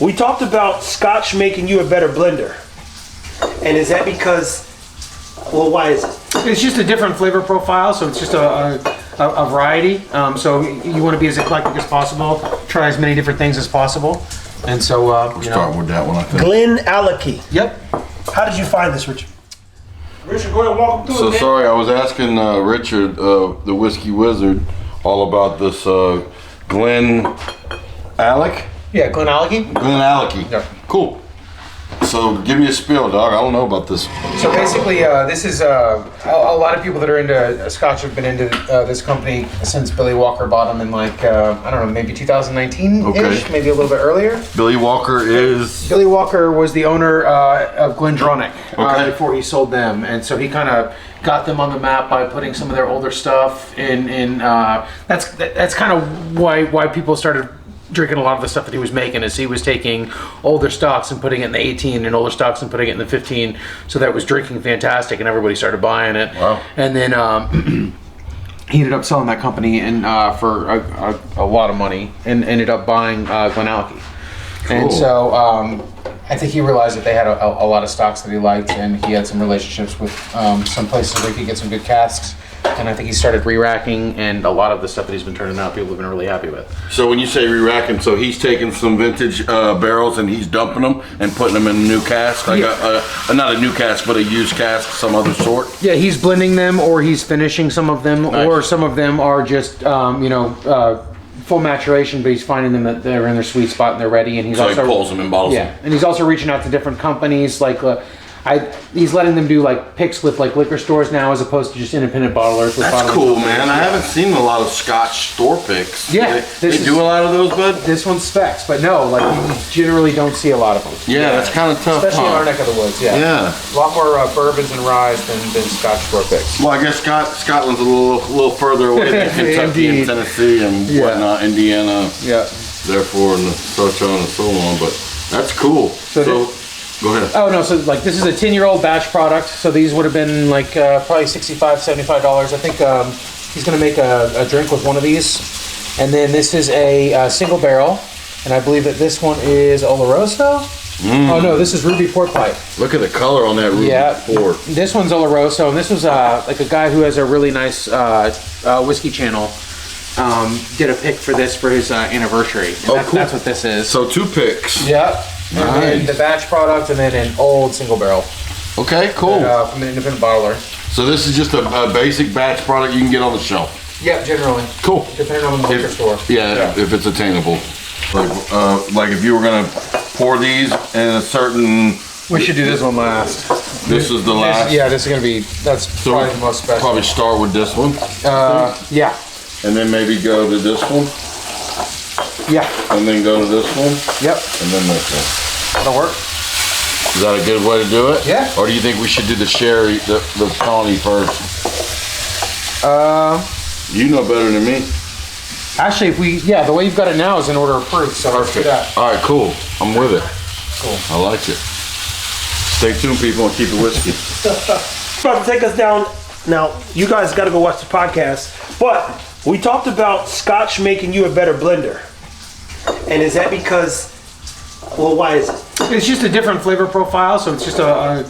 We talked about Scotch making you a better blender. And is that because, well, why is it? It's just a different flavor profile, so it's just a variety. So you want to be as eclectic as possible, try as many different things as possible. And so, we'll start with that one, I think. Glenallachie. Yep. How did you find this, Richard? Richard, go ahead and walk through it, man. Sorry, I was asking Richard, the Whiskey Wizard, all about this Glenallachie? Yeah, Glenallachie. Glenallachie. Yep. Cool. So give me a spiel, dog. I don't know about this. So basically, this is a lot of people that are into Scotch have been into this company since Billy Walker bought them in like I don't know, maybe 2019-ish, Okay. maybe a little bit earlier. Billy Walker is... Billy Walker was the owner of Glenallachie Okay. before he sold them, and so he kind of got them on the map by putting some of their older stuff in. That's kind of why people started drinking a lot of the stuff that he was making, is he was taking older stocks and putting it in the 18 and older stocks and putting it in the 15, so that it was drinking fantastic and everybody started buying it. Wow. And then he ended up selling that company and for a lot of money, and ended up buying Glenallachie. Cool. And so I think he realized that they had a lot of stocks that he liked, and he had some relationships with some places where he could get some good casks. And I think he started re-racking, and a lot of the stuff that he's been turning out, people have been really happy with. So when you say re-racking, so he's taking some vintage barrels and he's dumping them and putting them in a new cask, like not a new cask, but a used cask, some other sort. Yeah, he's blending them, or he's finishing some of them, Nice. or some of them are just full maturation, but he's finding them that they're in their sweet spot and they're ready. And he's So also he pulls them and bottles them. and he's also reaching out to different companies, like he's letting them do like picks with like liquor stores now, as opposed to just independent bottlers. With That's bottling cool, companies. man. I haven't seen a lot of Scotch store picks. Yeah, They do a lot of those, bud? This one's specs, but no, like you generally don't see a lot of them. Yeah, that's kind of tough, Especially in huh? our neck of the woods, yeah. Yeah. A lot more bourbons and ryes than Scotch store picks. Well, I guess Scotland's a little further away than Kentucky and Indeed. Tennessee and whatnot, Indiana. Yeah. Therefore, and such on and so on. But that's cool. So go ahead. Oh no, so like this is a 10-year-old batch product, so these would have been like probably $65, $75. I think he's gonna make a drink with one of these. And then this is a single barrel, and I believe that this one is Oloroso. Oh no, this is Ruby Port Pipe. Look at the color on that Ruby Port. This one's Oloroso, and this was like a guy who has a really nice whiskey channel. Did a pick for this for his anniversary. And Oh, that's, cool. That's what this is. So 2 picks. Yep. And then Nice. the batch product, and then an old single barrel. Okay, cool. From the independent bottler. So this is just a basic batch product you can get on the shelf. Yep, generally. Cool. Depending on the liquor store. Yeah, if it's attainable. Like if you were gonna pour these in a certain... We should do this one last. This is the last. This is gonna be, that's So probably the most special. probably start with this one. Yeah. And then maybe go to this one. Yeah. And then go to this one. Yep. And then this one. That'll work. Is that a good way to do it? Yeah. Or do you think we should do the sherry, the tawny first? You know better than me. Actually, the way you've got it now is in order of proof, so let's do that. All right, cool. I'm with it. Cool. I like it. Stay tuned, people, and keep it whiskey. About to take us down. Now, you guys got to go watch the podcast, but we talked about Scotch making you a better blender. And is that because, well, why is it? It's just a different flavor profile, so it's just a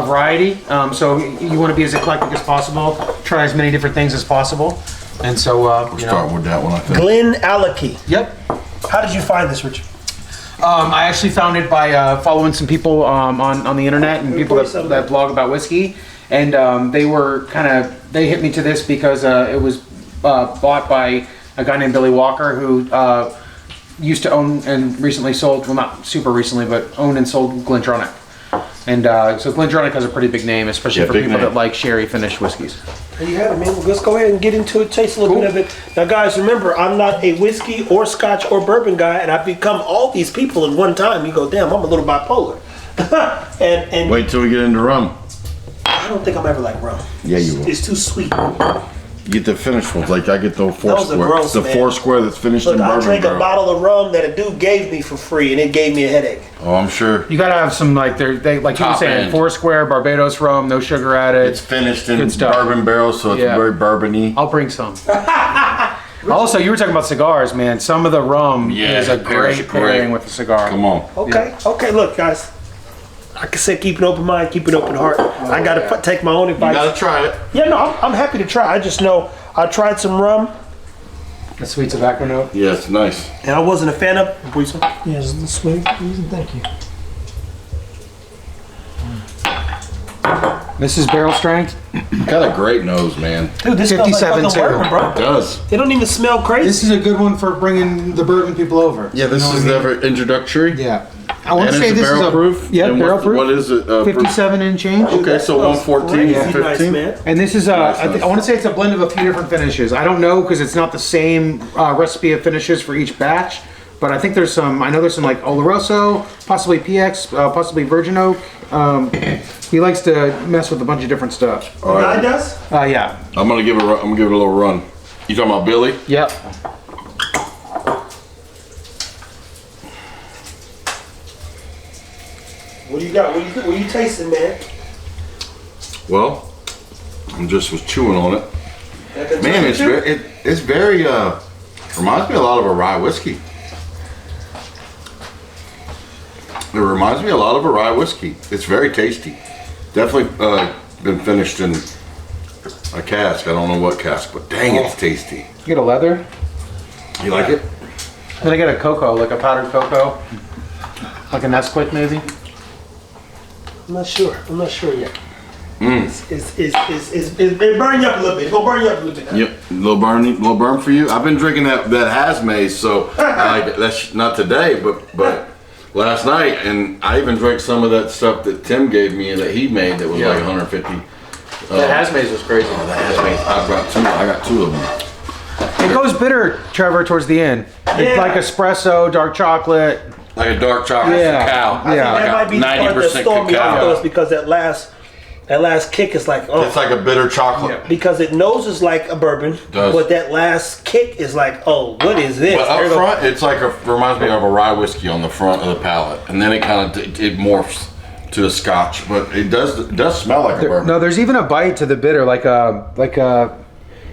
variety. So you want to be as eclectic as possible, try as many different things as possible. And so, We'll start with that one, I think. Glenallachie. Yep. How did you find this, Richard? I actually found it by following some people on the internet and people that blog about whiskey, and they hit me to this because it was bought by a guy named Billy Walker who used to own and recently sold, well not super recently, but owned and sold Glenallachie. And so Glenallachie has a pretty big name, especially for people that like sherry finished whiskeys. There you have it, man. Well, let's go ahead and get into it, taste a little bit of it. Now, guys, remember, I'm not a whiskey or Scotch or bourbon guy, and I've become all these people in one time. You go, damn, I'm a little bipolar. and Wait till we get into rum. I don't think I'm ever like rum. Yeah, you will. It's too sweet. You get the finished ones, like I get the four Those are square. gross, the man. 4 square that's finished Look, in I bourbon drank a barrel. bottle of rum that a dude gave me for free, and it gave me a headache. Oh, I'm sure. You gotta have some like like you were Top saying, end. 4 square Barbados rum, no sugar added. It's finished in Good stuff. bourbon barrels, so it's Yeah. very bourbon-y. I'll bring some. Also, you were talking about cigars, man. Some of the rum is a great pairing with a cigar. Come on. Okay. Yeah. Okay. Look, guys. Like I said, keep an open mind, keep an open heart. I gotta take my own advice. You gotta try it. Yeah, no, I'm happy to try. I just know I tried some rum, A sweet tobacco note. Yeah, it's nice. and I wasn't a fan of. Yes, the sweet. Thank you. This is barrel strength. Got a great nose, man. Dude, this smells like 57 fucking too. bourbon, bro. It does. It don't even smell crazy. This is a good one for bringing the bourbon people over. Yeah, this is never introductory. Yeah. I want And to say it's this barrel is a proof. Yeah, And barrel what's- proof. What is it? 57 and change. Okay, so That 114, smells crazy 115. nice, man. And this is Nice. I want to say it's a blend of a few different finishes. I don't know because it's not the same recipe of finishes for each batch. But I think there's some. I know there's some like Oloroso, possibly PX, possibly Virgin Oak. He likes to mess with a bunch of different stuff. The guy does? Yeah. I'm gonna give it. I'm gonna give it a little run. You talking about Billy? Yep. What do you got? What are you tasting, man? Well, I just was chewing on it. That Man, it's temperature? very reminds me a lot of a rye whiskey. It reminds me a lot of a rye whiskey. It's very tasty. Definitely been finished in a cask. I don't know what cask, but dang, it's tasty. You get a leather. You like it? Then I get a cocoa, like a powdered cocoa, like a Nesquik maybe. I'm not sure yet. It burn you up a little bit. It's gonna burn you up a little bit. Yep, little burn for you. I've been drinking that Hazmaze, so I like it. That's not today, but last night, and I even drank some of that stuff that Tim gave me that he made that was like 150. That Hazmaze was crazy. I got two of them. It goes bitter, Trevor, towards the end. It's Yeah. like espresso, dark chocolate. Like a dark chocolate Yeah. cacao. I Yeah. think that might be the part that 90% stole me off cacao. though, is because that last kick is like, oh, It's like a bitter chocolate. because it noses like a bourbon, Does. but that last kick is like, oh, what is this? But There up you go. front, it's like reminds me of a rye whiskey on the front of the palate, and then it kind of it morphs to a Scotch. But it does smell like a bourbon. No, there's even a bite to the bitter, like a.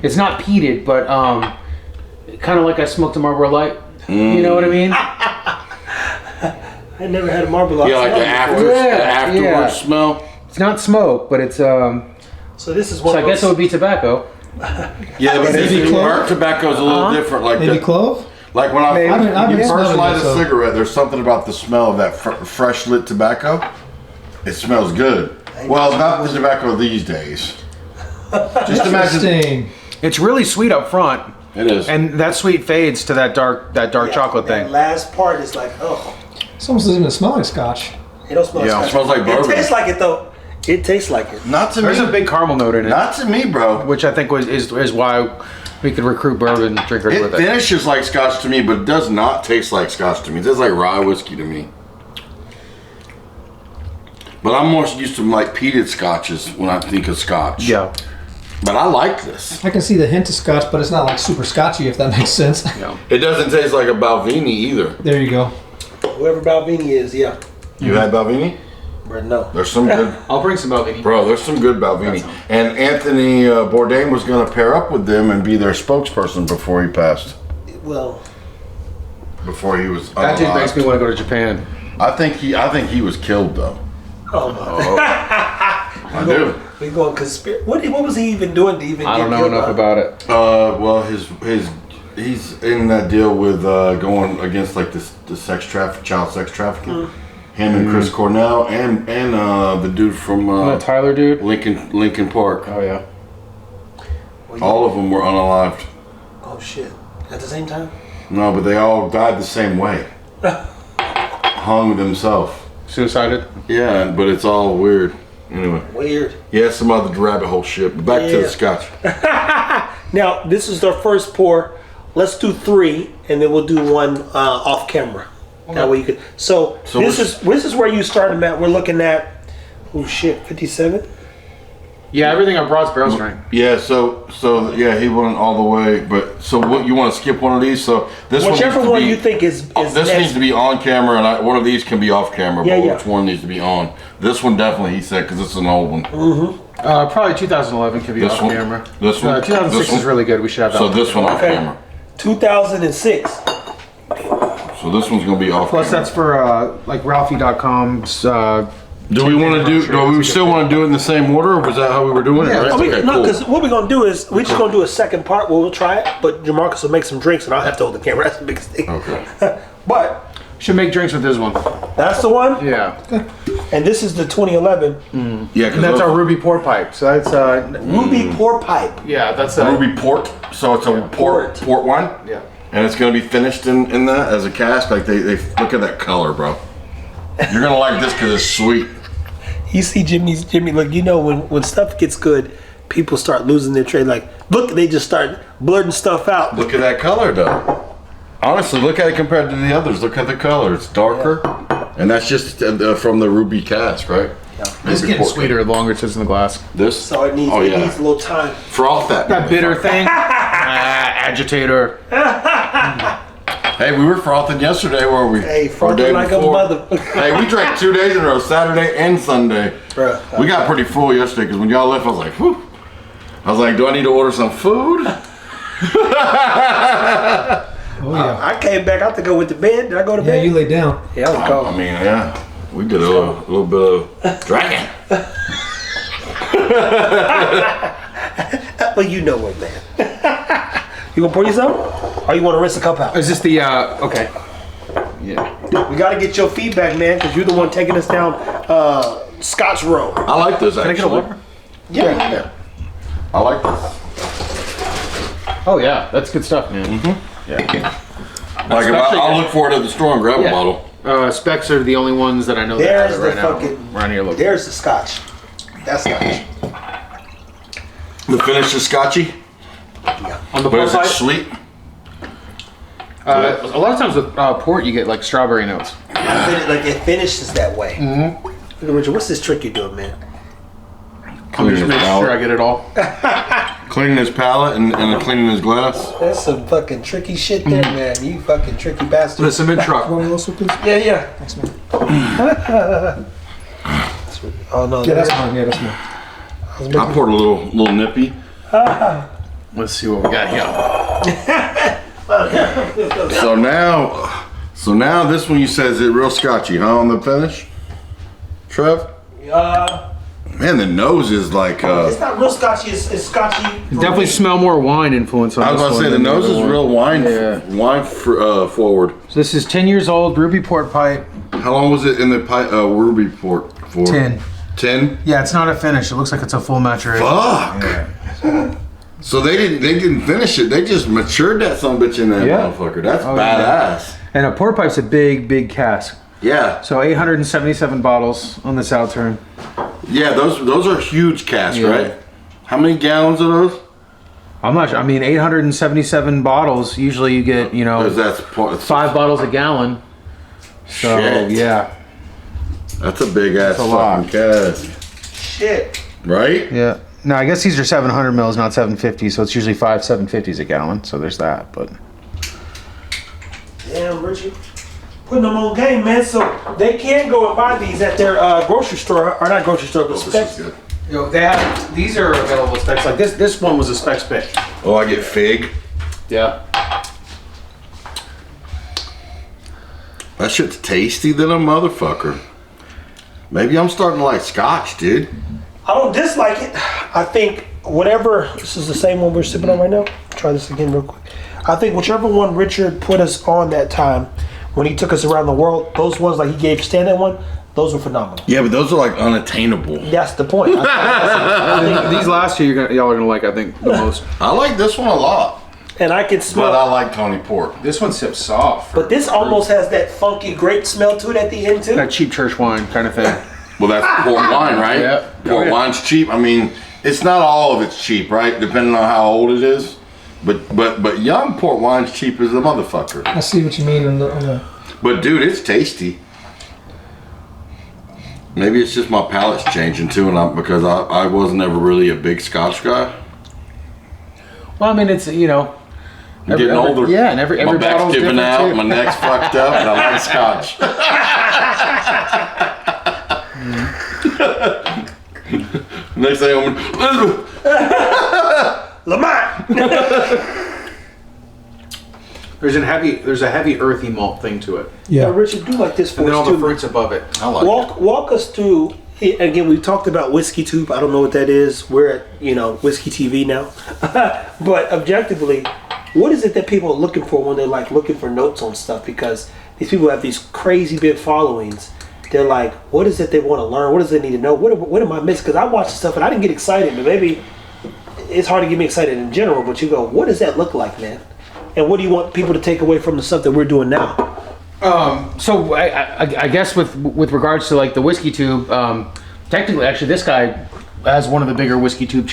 It's not peated, but kind of like I smoked a Marlboro Light. You know what I mean? I never had a Marlboro. Yeah, like the afterwards smell. It's not smoke, but it's. So this is one. So I of guess it those- would be tobacco. Yeah, but Maybe clove? burnt tobacco is a little different. Like Maybe the, clove? like when Maybe. I've been you first smelling light it, a so- cigarette, there's something about the smell of that fresh lit tobacco. It smells good. Well, not the tobacco these days. Just imagine. Interesting. It's really sweet up front, It is. and that sweet fades to that dark Yeah, chocolate that thing. last part is like, oh, It almost doesn't even smell like Scotch. it don't smell. Yeah, like it smells like bourbon. It tastes like it though. It tastes like it. Not to There's me. a big caramel note in it, Not to me, bro. which I think is why we could recruit bourbon drinkers It with it. finishes like Scotch to me, but it does not taste like Scotch to me. It tastes like rye whiskey to me. But I'm more used to like peated Scotches when I think of Scotch. Yeah. But I like this. I can see the hint of Scotch, but it's not like super Scotchy, if that makes sense. Yeah. It doesn't taste like a Balvenie either. There you go. Whoever Balvenie is, yeah. You had Balvenie? But no. There's some good, I'll bring some Balvenie. bro. There's some good Balvenie. And Anthony Bourdain was going to pair up with them and be their spokesperson before he passed. Well, Before he was That just makes unalived. me want to go to Japan. I think he was killed though. oh my. I do. We going conspiracy. What was he even doing to even? I don't get know killed, enough huh? about it. Well, he's in that deal with going against like the child sex trafficking. Him and Chris Cornell and the dude from That Tyler dude. Lincoln Park. Oh yeah. All of them were unalived. Oh shit! At the same time. No, but they all died the same way. Hung themselves. Suicided. Yeah, but it's all weird. Anyway, Weird. yeah, some other rabbit hole shit. But back to Yeah. the Scotch. Now this is our first pour. Let's do 3, and then we'll do one off camera. That way you could. So this is where you started, Matt. We're looking at. Oh shit! 57. Yeah, everything I brought is barrel strength. Yeah, so yeah, he went all the way. But so what? You want to skip one of these? So this Whichever one, needs to one be, you think is This next. needs to be on camera, and one of these can be off camera. Yeah, but yeah. which one needs to be on? This one definitely, he said, because it's an old one. Probably 2011 could be This off one? camera. This one? 2006 This one? is really good. We should have that. So one. this one off Okay. camera. 2006. So this one's gonna be off. Plus, that's for like Ralphie.com's. Do we want to do? Do we still want to do it in the same order, or was that how we were doing it? Yeah. Right? Okay, No, cool. because what we're gonna do is we're just gonna do a second part where we'll try it, but Jamarcus will make some drinks and I'll have to hold the camera. That's the biggest thing. Okay. But Should make drinks with this one. that's the one, Yeah. and this is the 2011 Yeah, And that's our Ruby Port Pipe. So that's Ruby Pour Pipe. yeah, that's Ruby Port. So it's a port wine. Yeah. And it's gonna be finished in that as a cask. Like they look at that color, bro. You're gonna like this because it's sweet. You see Jimmy, look, you know when stuff gets good, people start losing their trade. Like, look, they just start blurting stuff out. Look at that color, though. Honestly, look at it compared to the others. Look at the color; it's darker, and that's just from the ruby cask, right? It's Ruby getting port. sweeter the longer it sits in the glass. This, So it needs, oh, it yeah. needs a little time. Froth that. That bitter thing. Agitator. Hey, we were frothing yesterday, were we? Hey, Or frothing day like a before. mother. Hey, we drank 2 days in a row, Saturday and Sunday. Bruh. We got pretty full yesterday because when y'all left, I was like, whew. I was like, do I need to order some food? Oh yeah. I came back. I think I went to bed. Did I go to Yeah, bed? you lay down. Yeah, I was I cold. mean, yeah, we did a little bit of drinking. Well, you know what, man. You gonna pour you some? Or you want to rinse the cup out? Is this the okay? Yeah. We got to get your feedback, man, because you're the one taking us down Scotch Road. I like this actually. Can I get a water? Yeah. I like this. Oh yeah, that's good stuff, man. Yeah. Like if I'll look for it at the store and grab a Yeah. bottle. Specs are the only ones that I know that There's have it the right now. fucking. Around here, look. There's the Scotch. That's Scotch. The finish is scotchy, On the but port is it pipe, sweet? a lot of times with port, you get like strawberry notes. Like it finishes that way. Mm-hmm. Look at Richard, what's this trick you're doing, man? I'm just making sure I get it all. Cleaning his palate and cleaning his glass. That's some fucking tricky shit there, man. You fucking tricky bastard. The cement truck. One of those, please. Yeah. Thanks, man. Oh no. Yeah, that's mine. Yeah, that's mine. I poured a little nippy. Let's see what we got here. So now this one you said is it real scotchy, huh? On the finish, Trev. Man, the nose is like. It's not real scotchy. It's scotchy. Definitely smell more wine influence on I was this about to one say the than nose other is one. real wine Yeah. forward. So this is 10 years old, Ruby Port Pipe. How long was it in the Ruby port for? 10. 10? Yeah, it's not a finish. It looks like it's a full maturation. Fuck. So they didn't finish it. They just matured that son of a bitch in that Yeah. motherfucker. That's Oh, badass. And a port pipe's a big cask. Yeah. So 877 bottles on this outturn. Yeah, those are huge casks, Yeah. right? How many gallons are those? I'm not sure. I mean, 877 bottles. Usually you get, Because that's 5 bottles a gallon. So, Shit. yeah. That's a big ass a lot. fucking cask, Shit. right? Yeah. No, I guess these are 700 mils, not 750. So it's usually 5 750s a gallon. So there's that. But Damn, Richie. Putting them on game, man. So they can go and buy these at their grocery store, or not grocery store, but This Specs. is good. they have these are available specs. Like this one was a specs pick. Oh, I get fig. Yeah. That shit's tasty than a motherfucker. Maybe I'm starting to like Scotch, dude. I don't dislike it. I think whatever. This is the same one we're sipping on right now. Try this again real quick. I think whichever one Richard put us on that time when he took us around the world, those ones like he gave Stan that one, those were phenomenal. Yeah, but those are like unattainable. That's the point. These last two y'all are gonna like. I think the most. I like this one a lot, And I can but smell. I like Tony Port. This one sips soft. But this almost has that funky grape smell to it at the end too. That cheap church wine kind of thing. Well, that's port wine, right? Yeah. Port Oh, yeah. wine's cheap. I mean, it's not all of it's cheap, right? Depending on how old it is. But young port wine's cheap as a motherfucker. I see what you mean on the But dude, it's tasty. Maybe it's just my palate's changing too, and because I wasn't ever really a big Scotch guy. Well, I mean, it's I'm getting older. Yeah, and every my back's bottle's giving different out, too. my neck's fucked up, and I like Scotch. Next thing I'm Lamont. There's a heavy earthy malt thing to it. Yeah. Now, Richard, do like this for And then us all the too. fruits above it. I like it. Walk us through. Again, we've talked about Whiskey Tube. I don't know what that is. We're at Whiskey TV now, but objectively, what is it that people are looking for when they're like looking for notes on stuff? Because these people have these crazy big followings. They're like, what is it they want to learn? What does they need to know? What am I missing? Because I watch the stuff and I didn't get excited, but maybe it's hard to get me excited in general. But you go, what does that look like, man? And what do you want people to take away from the stuff that we're doing now? So I guess with regards to like the Whiskey Tube, technically, actually, this guy has one of the bigger Whiskey Tube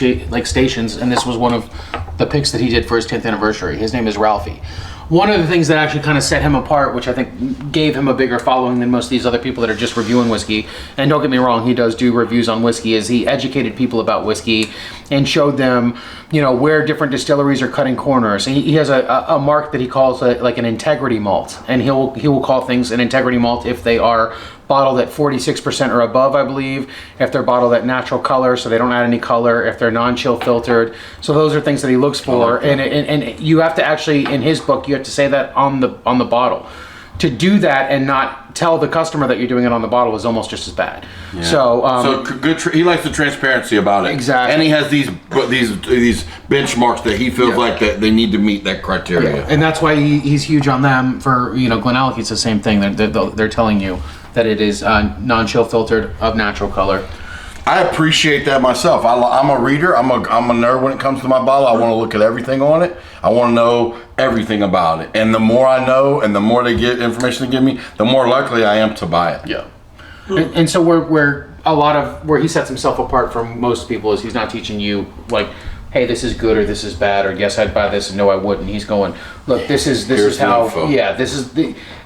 stations, and this was one of the picks that he did for his 10th anniversary. His name is Ralphie. One of the things that actually kind of set him apart, which I think gave him a bigger following than most of these other people that are just reviewing whiskey, and don't get me wrong, he does do reviews on whiskey, is he educated people about whiskey and showed them, where different distilleries are cutting corners. And he has a mark that he calls like an integrity malt, and he will call things an integrity malt if they are bottled at 46% or above, I believe, if they're bottled at natural color, so they don't add any color, if they're non-chill filtered. So those are things that he looks for, and you have to actually, in his book, you have to say that on the bottle. To do that and not tell the customer that you're doing it on the bottle is almost just as bad. Yeah. So good. He likes the transparency about it. Exactly. And he has these benchmarks that he feels like that they need to meet that criteria. Yeah. And that's why he's huge on them. For Glenallachie, it's the same thing. They're telling you that it is non-chill filtered of natural color. I appreciate that myself. I'm a reader. I'm a nerd when it comes to my bottle. I want to look at everything on it. I want to know everything about it. And the more I know, and the more they get information they give me, the more likely I am to buy it. Yeah. And so where he sets himself apart from most people is he's not teaching you like, hey, this is good or this is bad, or yes, I'd buy this and no, I wouldn't. He's going, look, this is how. Info. Yeah,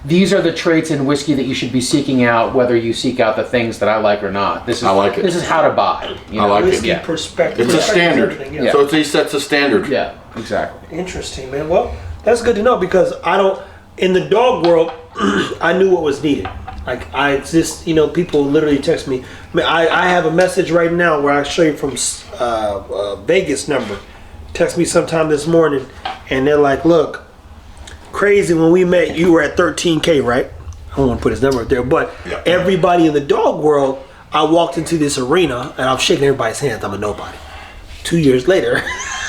these are the traits in whiskey that you should be seeking out, whether you seek out the things that I like or not. I like it. This is how to buy. I like Whiskey it. perspective. It's a standard. Yeah. So he sets a standard. Yeah, exactly. Interesting, man. Well, that's good to know because in the dog world, I knew what was needed. Like I just, people literally text me. I have a message right now where I show you from Vegas number. Text me sometime this morning, and they're like, "Look, crazy. When we met, you were at 13K, right? I don't want to put his number up there, but everybody in the dog world, I walked into this arena and I'm shaking everybody's hands. I'm a nobody. 2 years later."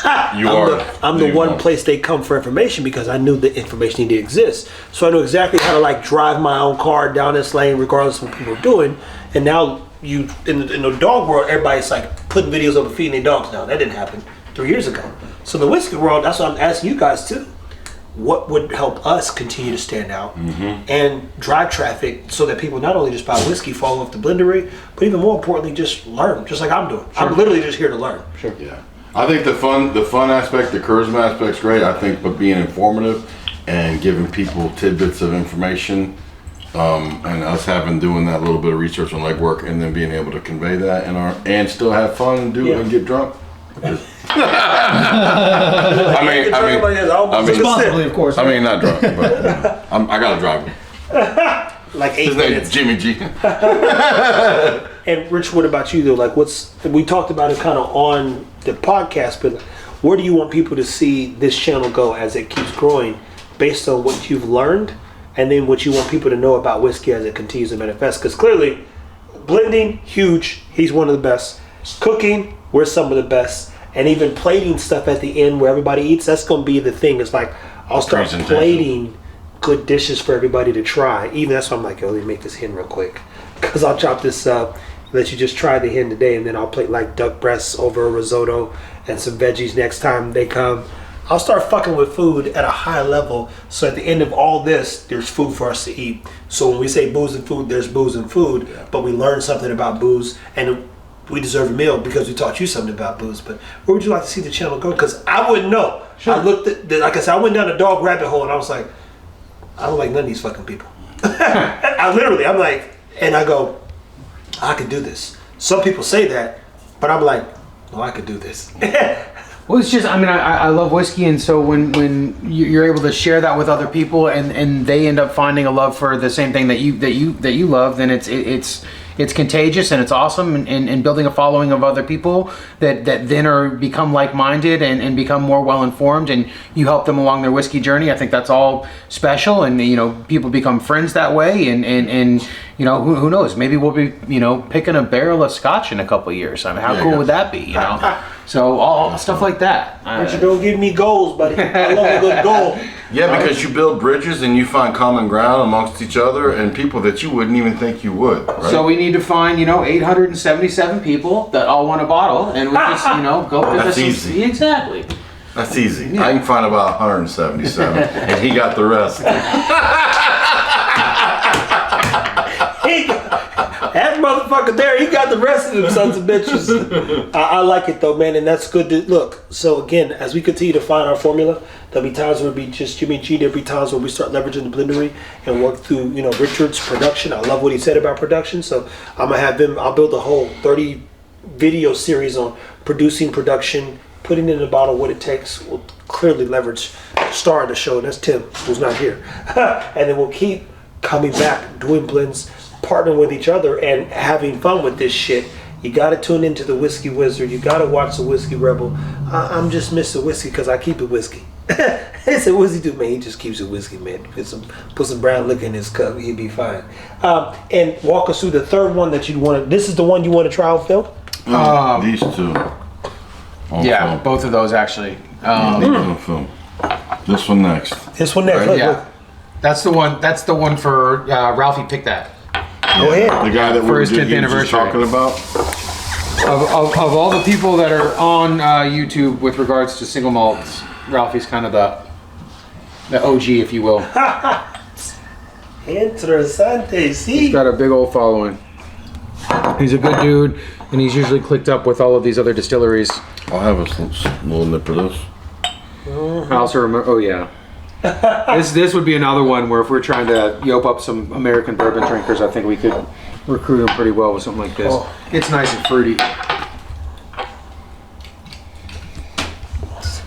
I'm the one place they come for information because I knew the information needed to exist. So I knew exactly how to drive my own car down this lane regardless of what people are doing. And now in the dog world, everybody's putting videos of feeding their dogs now. That didn't happen 3 years ago. So in the whiskey world, that's what I'm asking you guys too. What would help us continue to stand out and drive traffic so that people not only just buy whiskey, follow up the blendery, but even more importantly, just learn, just like I'm doing. Sure. I'm literally just here to learn. Sure. Yeah. I think the fun aspect, the charisma aspect's great. I think, but being informative and giving people tidbits of information, and us doing that little bit of research and legwork, and then being able to convey that and still have fun and do it and get drunk. Responsibly, of course. I mean, not drunk, but I gotta drive him. Like 8 His name minutes. is Jimmy G. And Rich, what about you though? We talked about it kind of on the podcast, but where do you want people to see this channel go as it keeps growing based on what you've learned and then what you want people to know about whiskey as it continues to manifest? Because clearly, blending, huge. He's one of the best. Cooking, we're some of the best. And even plating stuff at the end where everybody eats, that's going to be the thing. It's I'll start plating good dishes for everybody to try. Even that's why I'm let me make this hen real quick. Because I'll chop this up, let you just try the hen today, and then I'll plate duck breasts over a risotto and some veggies next time they come. I'll start fucking with food at a high level, so at the end of all this, there's food for us to eat. So when we say booze and food, there's booze and food, but we learn something about booze, and we deserve a meal because we taught you something about booze. But where would you like to see the channel go? Because I wouldn't know. Sure. I looked at, like I said, I went down a dog rabbit hole, and I was like, I don't like none of these fucking people. I'm like, and I go, I could do this. Some people say that, but I'm like, no, I could do this. Well, it's just, I love whiskey, and so when you're able to share that with other people, and they end up finding a love for the same thing that you love, then it's it's contagious and it's awesome, and building a following of other people that then become like-minded and become more well-informed, and you help them along their whiskey journey. I think that's all special, and people become friends that way, and who knows, maybe we'll be picking a barrel of Scotch in a couple of years. I mean, how cool would that be? So all stuff like that. But you don't give me goals, buddy. I love a good goal. Yeah, because you build bridges and you find common ground amongst each other and people that you wouldn't even think you would. Right? So we need to find 877 people that all want a bottle, and we just go pick That's us easy. Exactly. That's easy. I can find about 177, and he got the rest. That motherfucker there, he got the rest of them sons of bitches. I like it though, man, and that's good to look. So again, as we continue to find our formula, there'll be times where it'll be just Jimmy G. There'll be times where we start leveraging the blendery and work through, Richard's production. I love what he said about production. So I'm gonna have him. I'll build a whole 30 video series on producing production, putting in the bottle what it takes. We'll clearly leverage the star of the show, and that's Tim, who's not here. And then we'll keep coming back, doing blends, partnering with each other, and having fun with this shit. You gotta tune into the Whiskey Wizard. You gotta watch the Whiskey Rebel. I'm just Mr. Whiskey because I keep it whiskey. They said, what's he do, man? He just keeps it whiskey, man. Put some brown liquor in his cup, he'd be fine. And walk us through the third one that you want to. This is the one you want to try on film? These two. Yeah, Film. both of those actually. These on film. This one next. This one next. Right, Look, Yeah, look. that's the one. That's the one for Ralphie picked that. Go ahead. The guy that For his 10th just anniversary. talking about. Of all the people that are on YouTube with regards to single malts, Ralphie's kind of the OG, if you will. Interessante, see? He's got a big old following. He's a good dude, and he's usually clicked up with all of these other distilleries. I'll have a little nip of this. I also remember. Oh yeah. This would be another one where if we're trying to yoke up some American bourbon drinkers, I think we could recruit them pretty well with something like this. Oh. It's nice and fruity.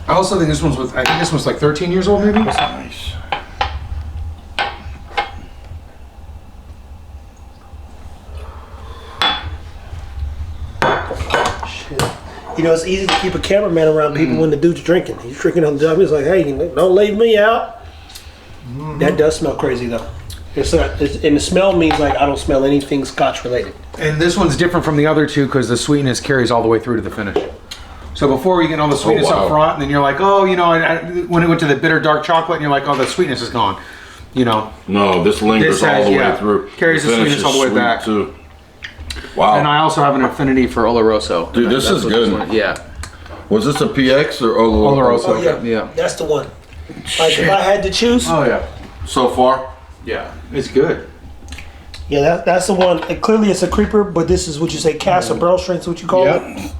I also think this one's like 13 years old, maybe. Nice. Shit. It's easy to keep a cameraman around people when the dude's drinking. He's drinking on the job. He's like, hey, don't leave me out. That does smell crazy, though. And the smell means like I don't smell anything Scotch related. And this one's different from the other two because the sweetness carries all the way through to the finish. So before we get all the sweetness up front, and then you're like, oh, when it went to the bitter dark chocolate, and you're like, oh, the sweetness is gone. No, this lingers all the way through. Carries the finish sweetness all the way sweet, back. Too. Wow. And I also have an affinity for Oloroso. Dude, this is what good. Yeah. Was this a PX or Oloroso? Oh, yeah. Yeah. That's the one. Like, if I had to choose, Oh yeah. So far? Yeah. It's good. yeah, that's the one. Clearly, it's a creeper, but this is what you say, cask or barrel strength, is what you call it?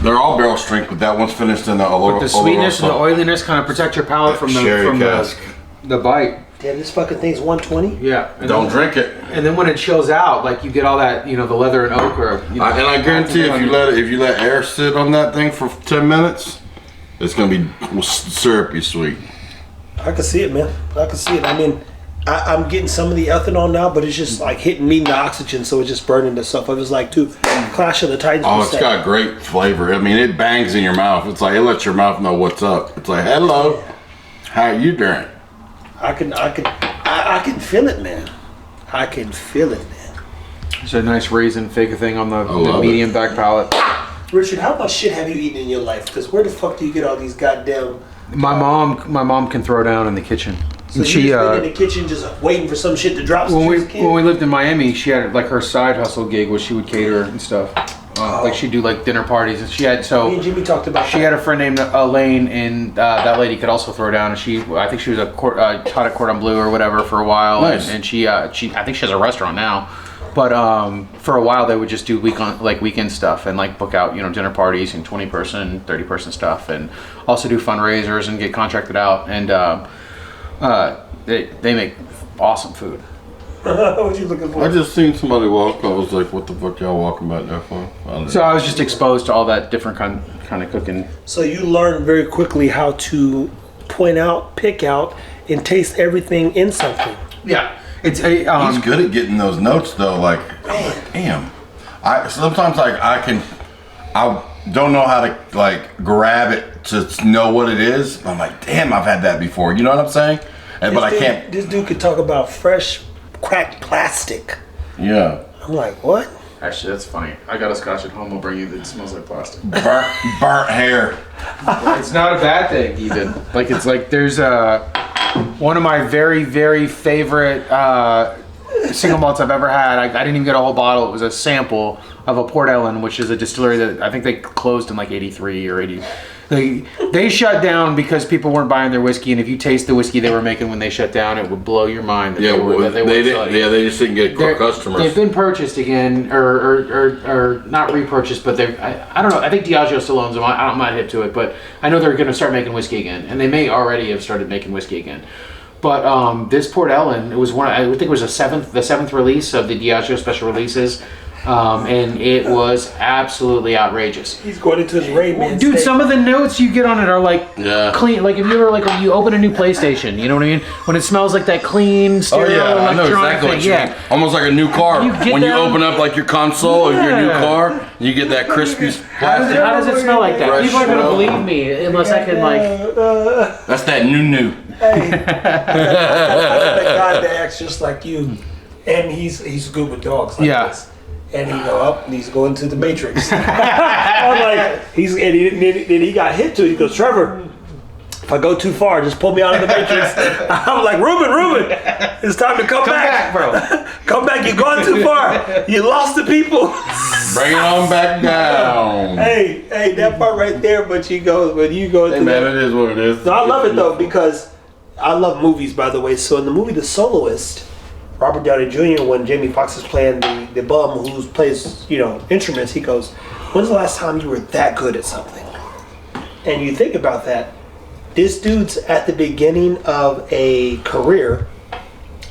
They're all barrel strength, but that one's finished in the Oloroso. The sweetness and the oiliness kind of protect your palate from Sherry cask. the bite. Damn, this fucking thing's 120. Yeah. And Don't then, drink it. And then when it chills out, like you get all that, the leather and oak, or And I guarantee if you let air sit on that thing for 10 minutes, it's gonna be syrupy sweet. I can see it, man. I can see it. I mean, I'm getting some of the ethanol now, but it's just like hitting me in the oxygen, so it's just burning the stuff. It was like Clash of the Titans. Oh, it's got great flavor. I mean, it bangs in your mouth. It's like it lets your mouth know what's up. It's like, hello, how you doing? I can feel it, man. I can feel it, man. It's a nice raisin fake thing on the love medium back palate. Richard, how much shit have you eaten in your life? Because where the fuck do you get all these goddamn? My mom can throw down in the kitchen. So And you she just been in the kitchen just waiting for some shit to drop. when we since you was a kid? when we lived in Miami, she had like her side hustle gig where she would cater and stuff. Like she'd do like dinner parties, and she had Me and Jimmy talked about. She had a friend named Elaine, and that lady could also throw down. And I think she was taught at Cordon Bleu or whatever for a while. Nice. And she, I think she has a restaurant now. But for a while, they would just do weekend stuff and like book out, dinner parties and 20-person, 30-person stuff, and also do fundraisers and get contracted out. And they make awesome food. What you looking for? I just seen somebody walk. I was like, what the fuck y'all walking back there for? So I was just exposed to all that different kind of cooking. So you learn very quickly how to point out, pick out, and taste everything in something. Yeah. It's a He's good at getting those notes though. Like, damn. I sometimes like I don't know how to like grab it to know what it is. I'm like, damn, I've had that before. You know what I'm saying? But I can't. This dude could talk about fresh cracked plastic. Yeah. I'm like, what? Actually, that's funny. I got a Scotch at home. I'll bring you that smells like plastic. Burnt hair. It's not a bad thing, even. Like, it's like there's one of my very, very favorite single malts I've ever had. I didn't even get a whole bottle. It was a sample of a Port Ellen, which is a distillery that I think they closed in like 83 or 80. They shut down because people weren't buying their whiskey, and if you taste the whiskey they were making when they shut down, it would blow your mind. Yeah, they just didn't get customers. They've been purchased again, or not repurchased, but I don't know. I think Diageo still owns them. I'm not hip to it, but I know they're going to start making whiskey again, and they may already have started making whiskey again. But this Port Ellen, it was I think it was the seventh release of the Diageo special releases. And it was absolutely outrageous. He's going into his Ray-Ban dude, state. some of the notes you get on it are like clean. Like if you ever when you open a new PlayStation, you know what I mean? When it smells like that clean stereo I know electronic exactly thing. what you mean. Almost like a new car. When you open up like your console of your new car, you get that crispy plastic. How does it smell like that? Fresh People aren't gonna smell. believe me unless I can That's that new. Hey, that guy that acts just like you, and he's good with dogs. Like this. And he go up and he's going to the Matrix. I'm like, then he got hit to it. He goes, Trevor, if I go too far, just pull me out of the Matrix. I'm like, Ruben, it's time to come back, bro. Come back, you're going too far. You lost the people. Bring it on back down. Hey, that part right there, but when you go into man, it is what it is. No, I love it though, because I love movies, by the way. So in the movie The Soloist, Robert Downey Jr., when Jamie Foxx is playing the bum who plays, instruments, he goes, when's the last time you were that good at something? And you think about that, this dude's at the beginning of a career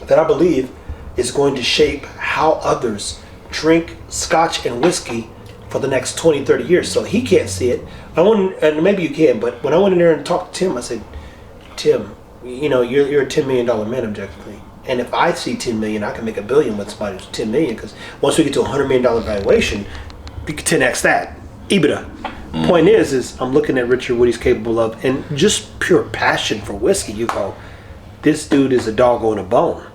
that I believe is going to shape how others drink Scotch and whiskey for the next 20, 30 years. So he can't see it. And maybe you can, but when I went in there and talked to Tim, I said, Tim, you're a $10 million man objectively. And if I see 10 million, I can make $1 billion with somebody who's 10 million, because once we get to a $100 million valuation, you can 10x that. EBITDA. Point is I'm looking at Richard, what he's capable of, and just pure passion for whiskey. You go, this dude is a dog on a bone.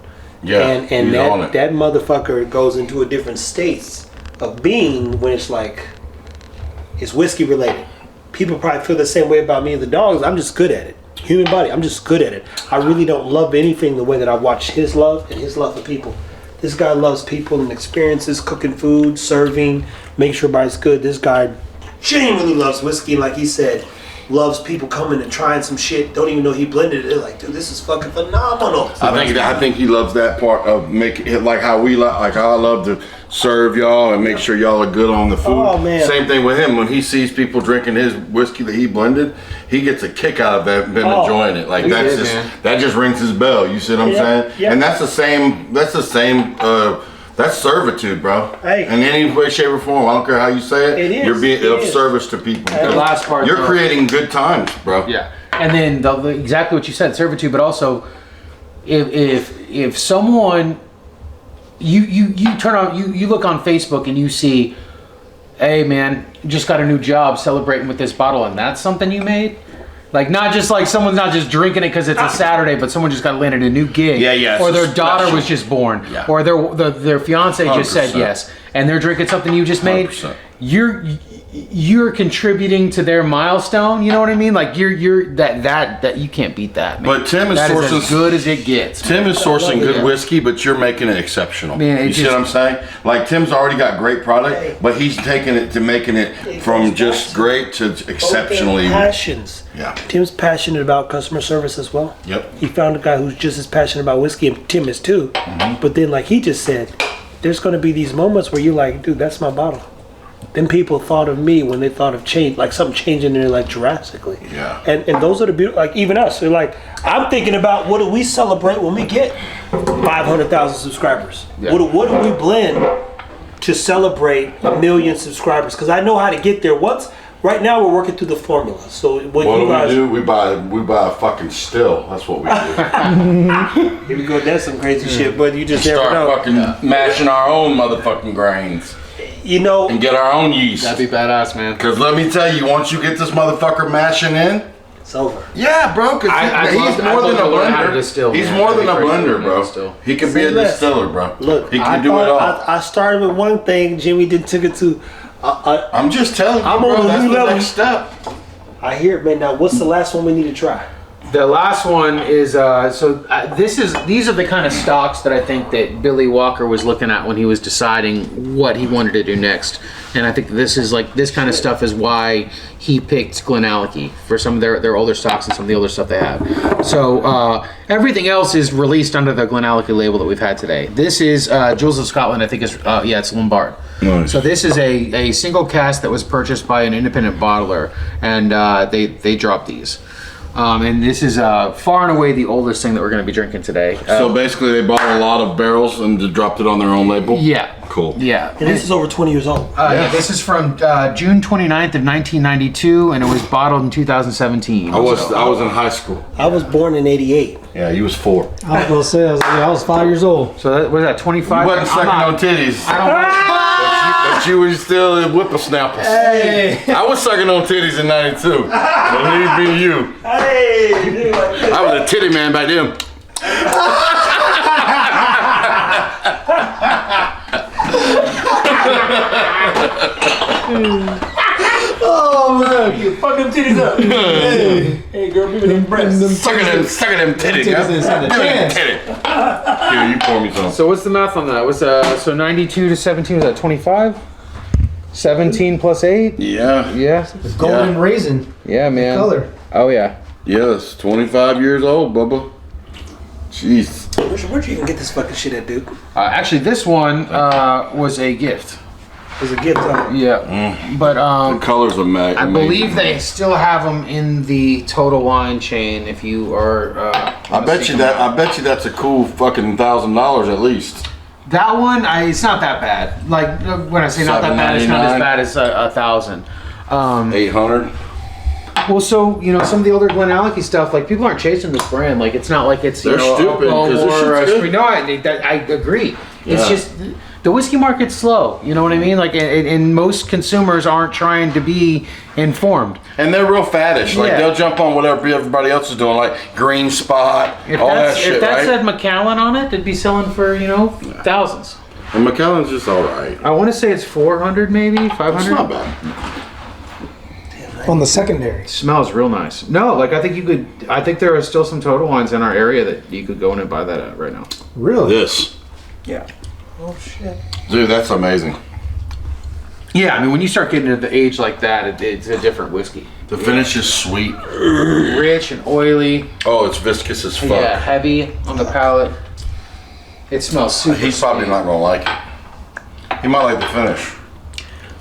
Yeah, and that motherfucker goes into a different states of being when it's like, it's whiskey related. People probably feel the same way about me and the dogs. I'm just good at it. Human body, I'm just good at it. I really don't love anything the way that I watch his love and his love for people. This guy loves people and experiences, cooking food, serving, make sure everybody's good. This guy genuinely loves whiskey, like he said, loves people coming and trying some shit, don't even know he blended it. They're like, dude, this is fucking phenomenal. I think he loves that part of making it like how how I love to serve y'all and make sure y'all are good on the food. Oh, man. Same thing with him. When he sees people drinking his whiskey that he blended, he gets a kick out of them enjoying it. Like that just rings his bell. You see what I'm saying? Yeah. And that's the same. That's servitude, bro. Hey. In any way, shape, or form. I don't care how you say it. It is. You're being of service to people. The last part, You're creating good times, bro. Yeah, and then exactly what you said, servitude. But also, if someone you turn on you look on Facebook and you see, hey man, just got a new job, celebrating with this bottle, and that's something you made. Like, not just like someone's not just drinking it because it's a Saturday, but someone just got landed a new gig. Yeah. Or their daughter was just born. Yeah. Or their fiance just said 100%. yes, and they're drinking something you just made. 100%. You're contributing to their milestone. You know what I mean? Like you're that you can't beat that, man. But Tim is that sourcing is as good as it gets. Tim is sourcing good whiskey, but you're making it exceptional. Man, you see what I'm saying? Like, Tim's already got great product, but he's taking it to making it from just great to exceptionally. Passions. Yeah. Tim's passionate about customer service as well. Yep. He found a guy who's just as passionate about whiskey, and Tim is too. But then, like he just said, there's going to be these moments where you're like, dude, that's my bottle. Then people thought of me when they thought of change, like something changing in their life drastically. Yeah. And those are the beautiful, like even us. They're like, I'm thinking about what do we celebrate when we get 500,000 subscribers? Yeah. What do we blend to celebrate 1 million subscribers? Because I know how to get there. What's right now we're working through the formula. So when What you guys do? We buy a fucking still. That's what we do. here we go, that's some crazy shit. But you just never Start know. fucking mashing our own motherfucking grains You know, and get our own yeast. That'd be badass, man. Cause let me tell you, once you get this motherfucker mashing in, it's over. yeah, bro. Cause I'd he's love more than a to learn how to blender. distill, He's man. more than a That'd be crazy to blender, learn how to bro. distill. He can be Say a less. distiller, bro. Look, he I can do it all. I started with one thing. Jimmy did took it to. I'm just telling you, I'm bro. on the That's new the level. next step. I hear it, man. Now, what's the last one we need to try? The last one is these are the kind of stocks that I think that Billy Walker was looking at when he was deciding what he wanted to do next. And I think this kind of stuff is why he picked Glenallachie for some of their older stocks and some of the older stuff they have. So everything else is released under the Glenallachie label that we've had today. This is Jules of Scotland. I think it's Lombard. Nice. So this is a single cask that was purchased by an independent bottler, and they dropped these. And this is far and away the oldest thing that we're going to be drinking today. So basically, they bought a lot of barrels and just dropped it on their own label. Yeah. Cool. Yeah. And this is over 20 years old. Yeah, this is from June 29th of 1992, and it was bottled in 2017. I was in high school. I was born in 88. Yeah, you was 4. I was gonna say, I was 5 years old. So that was that 25. You wasn't sucking on titties. But you were still in whippersnappers. Hey, I was sucking on titties in 92. Believe me, you. Hey! I was a titty man back then. oh man, You fuck them titties up. Hey, girl, give me them breasts. Sucking them titties. titties is in the Give me them chest. titty. Here, you pour me some. So what's the math on that? What's so 92 to 17 was that 25? 17 plus 8? Yeah. Yeah. golden raisin Yeah, man. color. Oh yeah. Yes, 25 years old, Bubba. Jeez. Where'd you even get this fucking shit at, dude? Actually, this one was a gift. It's a gift, huh? Yeah. But The colors are I believe they still have them in the Total Wine chain. If you are, I bet you that's a cool fucking $1,000 at least. That one, it's not that bad. Like when I say not that bad, it's not as $7.99. bad as 1,000. 800. Well, so some of the older Glenallachie stuff, like people aren't chasing this brand. Like it's not like it's They're stupid, 'cause this shit's good. No, I agree. It's Yeah. just the whiskey market's slow. You know what I mean? Like, and most consumers aren't trying to be informed. And they're real faddish. Like Yeah. they'll jump on whatever everybody else is doing, like Green Spot, all that shit, if that right? said Macallan on it, it'd be selling for thousands. And McKellen's just all right. I want to say it's 400, maybe 500. It's not bad. On the secondary. Smells real nice. No, like I think there are still some Total Wines in our area that you could go in and buy that at right now. Really? This, Yeah. Oh, shit. dude, that's amazing. Yeah, I mean when you start getting to the age like that, it's a different whiskey. The finish is sweet. Rich and oily. Oh, it's viscous as fuck. Yeah, heavy on the palate. It smells super. He's probably sweet. not gonna like it. He might like the finish.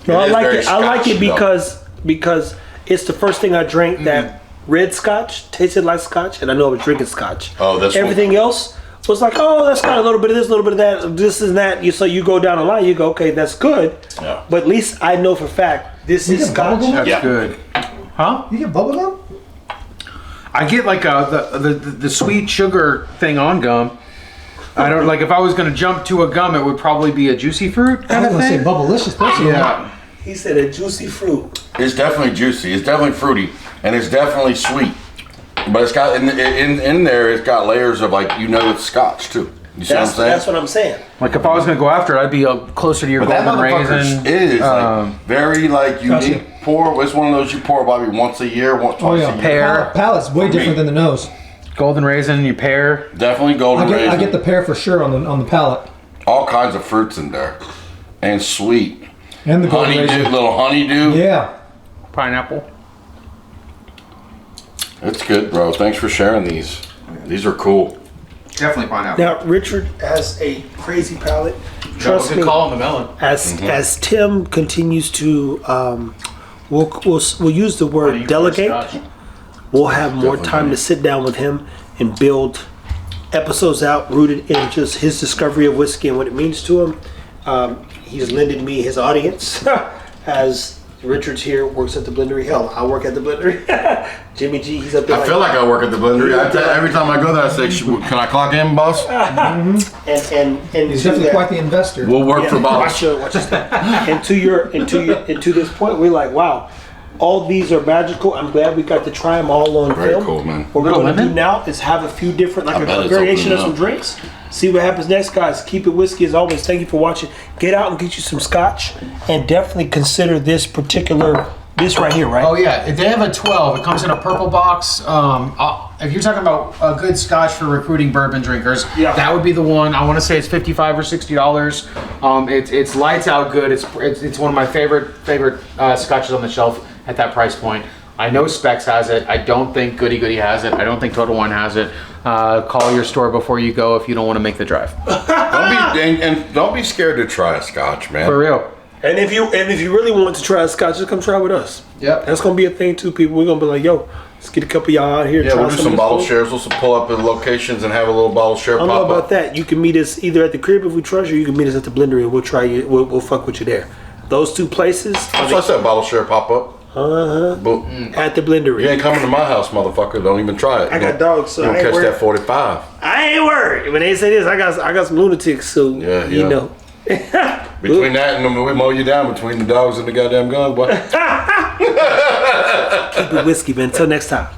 No, I is like very it. I like it Scotch, because it's the first thing I drank that red Scotch tasted like Scotch, and I know I was drinking Scotch. Oh, this one. Everything else was like, oh, that's got a little bit of this, a little bit of that, this and that. So you go down the line, you go, okay, that's good. Yeah. But at least I know for a fact this is get Scotch. bubblegum? That's Yeah. good. Huh? You get bubblegum? I get like the sweet sugar thing on gum. I don't like if I was gonna jump to a gum, it would probably be a juicy fruit I kind was of gonna say thing. bubblicious personally. Yeah. He said a juicy fruit. It's definitely juicy. It's definitely fruity, and it's definitely sweet. But it's got in there. It's got layers of it's Scotch too. You see what I'm saying? That's what I'm saying. Like if I was gonna go after it, I'd be closer to your But that golden motherfucker raisin. is very unique Gotcha. pour. It's one of those you pour probably once a year, twice Oh a yeah. year. Pear. Palate's way different than the nose. Golden raisin, you pair. Definitely golden raisin. I get the pear for sure on the palate. All kinds of fruits in there, and sweet. And the golden Honeydew, raisin. little honeydew. Yeah. Pineapple. It's good, bro. Thanks for sharing these. These are cool. Definitely pineapple. Now Richard has a crazy palate. Trust me. Call on the melon. As Tim continues to, we'll use the word delegate. We'll have more time to sit down with him and build episodes out rooted in just his discovery of whiskey and what it means to him. He's lended me his audience as Richard's here, works at the blendery. Hell, I work at the blendery. Jimmy G, he's up there. I feel like I work at the blendery. Every time I go there, I say, "Can I clock in, boss?" and He's definitely quite the investor. We'll work for boss. Watch this. And to this point, we're like, wow. All these are magical. I'm glad we got to try them all on Very film. cool, man. What we're going to do now is have a few different, like bet a it's variation of opening some up. drinks. See what happens next, guys. Keep it whiskey as always. Thank you for watching. Get out and get you some scotch, and definitely consider this right here, right? Oh yeah, they have a 12. It comes in a purple box. If you're talking about a good scotch for recruiting bourbon drinkers, Yeah. that would be the one. I want to say it's $55 or $60. It's lights out good. It's one of my favorite scotches on the shelf at that price point. I know Specs has it. I don't think Goody Goody has it. I don't think Total Wine has it. Call your store before you go if you don't want to make the drive. Don't be scared to try a scotch, man. For real. And if you really want to try a scotch, just come try with us. Yep. That's gonna be a thing too, people. We're gonna be like, yo, let's get a couple of y'all out here. Yeah, try we'll do of some this bottle food. shares. We'll pull up at locations and have a little bottle share I don't know pop about up. that. You can meet us either at the crib if we trust you. You can meet us at the blendery and we'll try you. We'll fuck with you there. Those two places That's what I said, bottle share pop up. But at the blendery. you ain't coming to my house, motherfucker. Don't even try it. I got dogs, so You I don't ain't catch worried. that 45. I ain't worried. When they say this, I got some lunatics, so Yeah, you yeah. know. Between that and we mow you down between the dogs and the goddamn gun, boy. Keep it whiskey, man. Until next time.